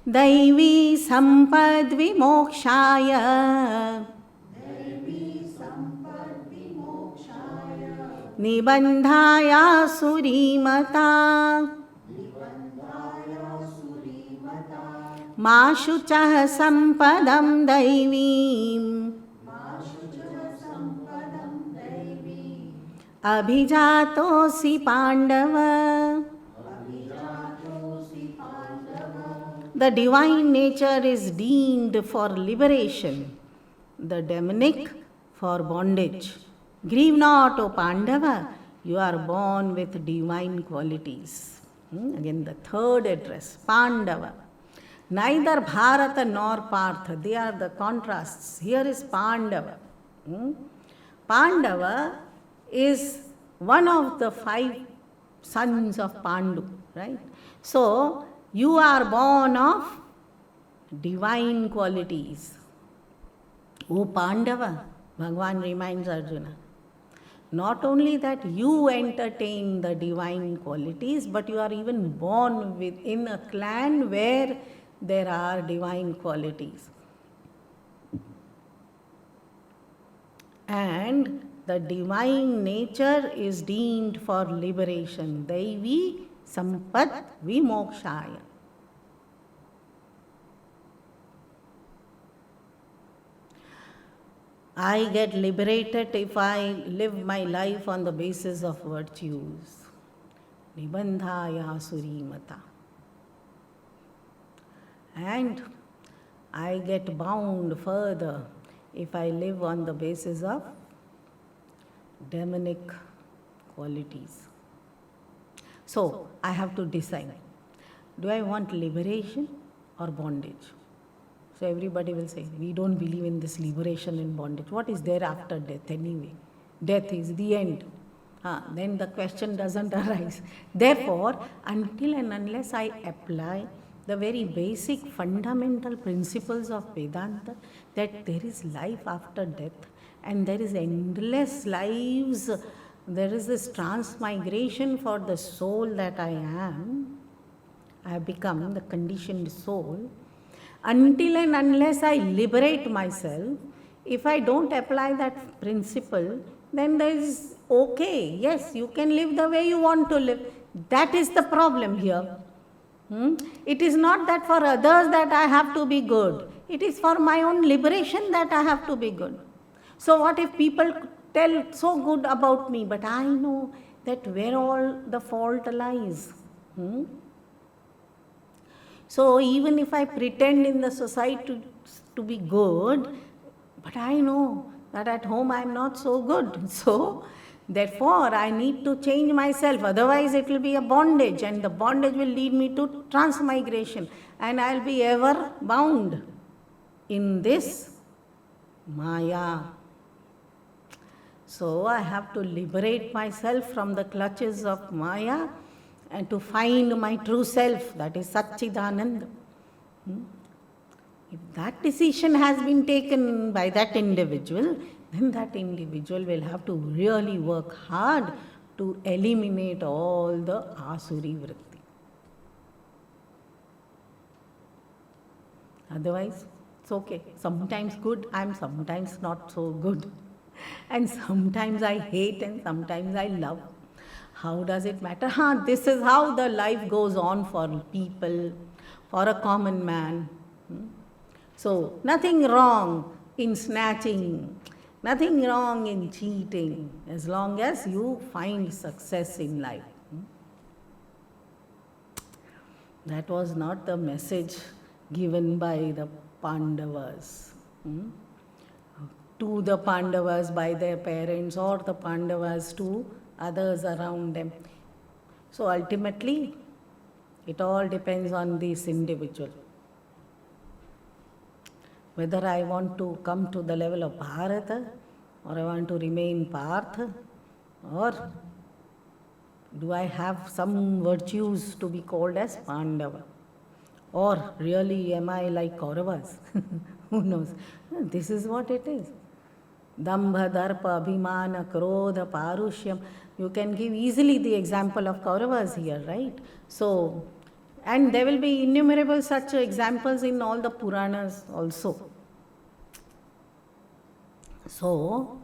दैवी सम्पद् विमोक्षाय निबन्धायासुरीमता मा शुचः सम्पदं दैवीम् अभिजातोऽसि Pandava. The divine nature is deemed for liberation, the demonic for bondage. Grieve not, O Pandava, you are born with divine qualities. Again, the third address, Pandava. Neither Bharata nor Partha, they are the contrasts. Here is Pandava. Pandava is one of the 5 sons of Pandu, right? So, you are born of divine qualities. O Pandava, Bhagavan reminds Arjuna, not only that you entertain the divine qualities, but you are even born within a clan where there are divine qualities. And the divine nature is deemed for liberation. Daivi Sampat Vimokshaya. I get liberated if I live my life on the basis of virtues. Nibandhaya Surimata. And I get bound further if I live on the basis of demonic qualities. So, I have to decide, do I want liberation or bondage? So, everybody will say, we don't believe in this liberation and bondage. What is there after death anyway? Death is the end. Then the question doesn't arise. Therefore, until and unless I apply the very basic fundamental principles of Vedanta, that there is life after death and there is endless lives, there is this transmigration for the soul that I am, I have become the conditioned soul. Until and unless I liberate myself, if I don't apply that principle, then there is okay, yes, you can live the way you want to live. That is the problem here. It is not that for others that I have to be good. It is for my own liberation that I have to be good. So what if people tell so good about me, but I know that where all the fault lies. So even if I pretend in the society to be good, but I know that at home I am not so good. So therefore I need to change myself, otherwise it will be a bondage, and the bondage will lead me to transmigration, and I will be ever bound in this Maya. So I have to liberate myself from the clutches of Maya and to find my true self, that is Satchidananda. If that decision has been taken by that individual, then that individual will have to really work hard to eliminate all the Asuri Vritti. Otherwise, it's okay. Sometimes good, I am sometimes not so good. And sometimes I hate and sometimes I love. How does it matter? This is how the life goes on for people, for a common man. So, nothing wrong in snatching, nothing wrong in cheating, as long as you find success in life. That was not the message given by the Pandavas. To the Pandavas by their parents, or the Pandavas to others around them. So ultimately, it all depends on this individual. Whether I want to come to the level of Bharata, or I want to remain Partha, or do I have some virtues to be called as Pandava? Or really am I like Kauravas? Who knows? This is what it is. Dambha, Darpa, Abhimana, Krodha, Parushyam. You can give easily the example of Kauravas here, right? So, And there will be innumerable such examples in all the Puranas also. So,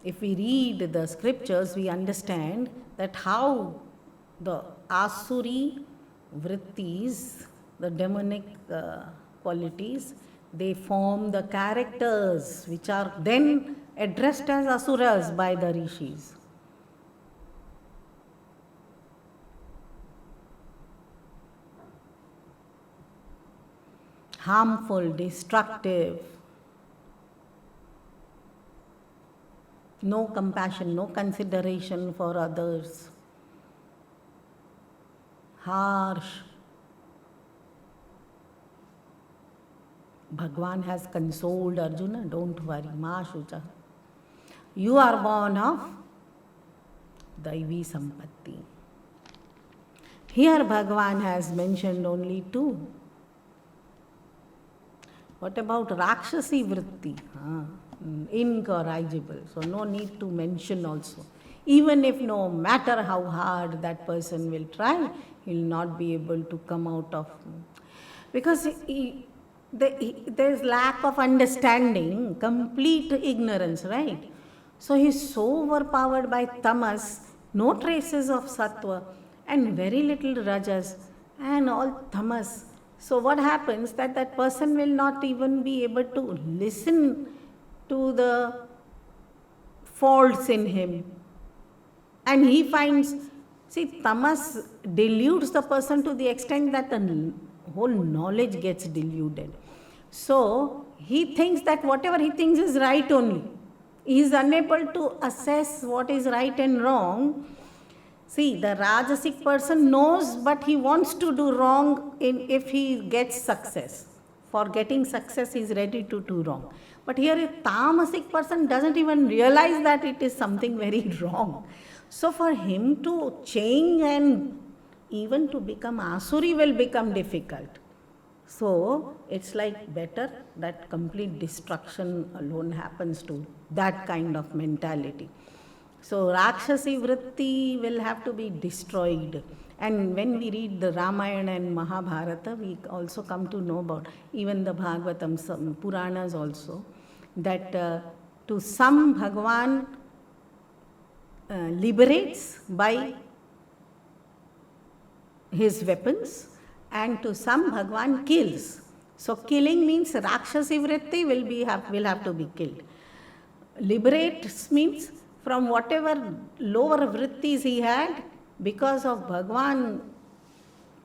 if we read the scriptures, we understand that how the Asuri vrittis, the demonic qualities, they form the characters which are then addressed as asuras by the rishis. Harmful, destructive, no compassion, no consideration for others, harsh. Bhagwan has consoled Arjuna, don't worry, Ma Shucha. You are born of Daivi Sampatti. Here Bhagwan has mentioned only two. What about Rakshasi Vritti? Incorrigible. So no need to mention also. Even if no matter how hard that person will try, he will not be able to come out of. Because there is lack of understanding, complete ignorance, right? So he is so overpowered by tamas, no traces of sattva, and very little rajas, and all tamas. So what happens that person will not even be able to listen to the faults in him. And he finds, tamas deludes the person to the extent that the whole knowledge gets diluted. So he thinks that whatever he thinks is right only. He is unable to assess what is right and wrong. See, the Rajasic person knows, but he wants to do wrong if he gets success. For getting success, he is ready to do wrong. But here a Tamasic person doesn't even realize that it is something very wrong. So for him to change and even to become Asuri will become difficult. So it's like better that complete destruction alone happens to that kind of mentality. So Rakshasi Vritti will have to be destroyed. And when we read the Ramayana and Mahabharata, we also come to know about even the Bhagavatam, some Puranas also, that to some Bhagavan liberates by his weapons, and to some Bhagavan kills. So killing means Rakshasi Vritti will have to be killed. Liberates means from whatever lower vrittis he had, because of Bhagavan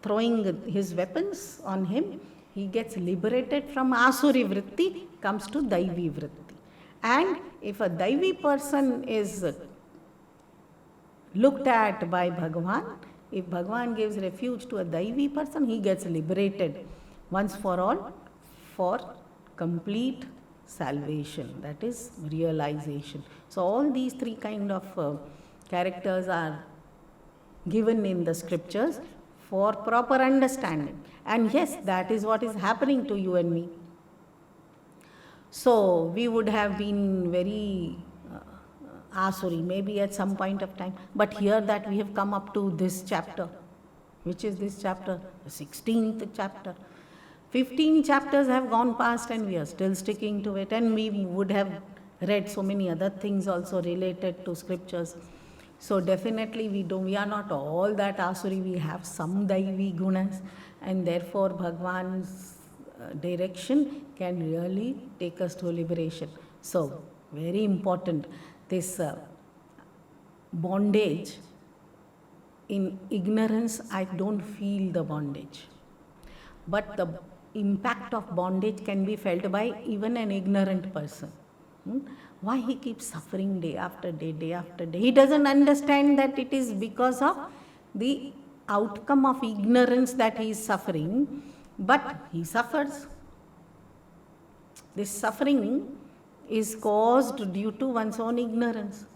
throwing his weapons on him, he gets liberated from Asuri Vritti, comes to Daivi Vritti. And if a Daivi person is looked at by Bhagavan, if Bhagavan gives refuge to a Daivi person, he gets liberated once for all for complete salvation, that is realization. So all these three kind of characters are given in the scriptures for proper understanding. And yes, that is what is happening to you and me. So we would have been very Asuri maybe at some point of time, but here that we have come up to this chapter. Which is this chapter? The 16th chapter. 15 chapters have gone past and we are still sticking to it, and we would have read so many other things also related to scriptures. So definitely we are not all that Asuri, we have some Daivi gunas, and therefore Bhagwan's direction can really take us to liberation. So very important, this bondage, in ignorance I don't feel the bondage, but the impact of bondage can be felt by even an ignorant person. Why he keeps suffering day after day, day after day? He doesn't understand that it is because of the outcome of ignorance that he is suffering, but he suffers. This suffering is caused due to one's own ignorance.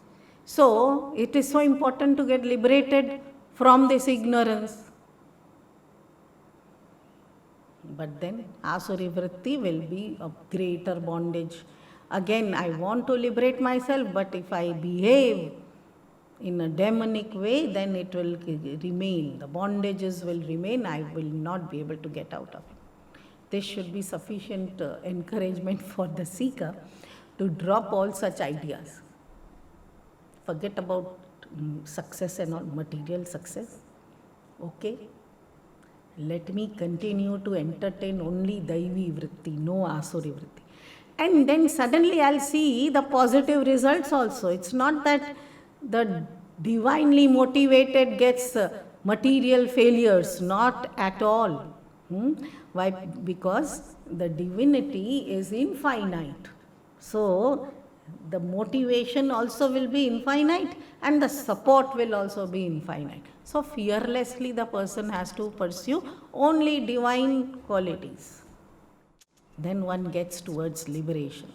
So it is so important to get liberated from this ignorance. But then Asuri Vritti will be a greater bondage. Again, I want to liberate myself, but if I behave in a demonic way, then it will remain. The bondages will remain. I will not be able to get out of it. This should be sufficient encouragement for the seeker to drop all such ideas. Forget about success and all, material success. Okay? Let me continue to entertain only Daivi Vritti, no Asuri Vritti. And then suddenly I'll see the positive results also. It's not that the divinely motivated gets material failures, not at all. Why? Because the divinity is infinite. So, the motivation also will be infinite and the support will also be infinite. So, fearlessly the person has to pursue only divine qualities. Then one gets towards liberation.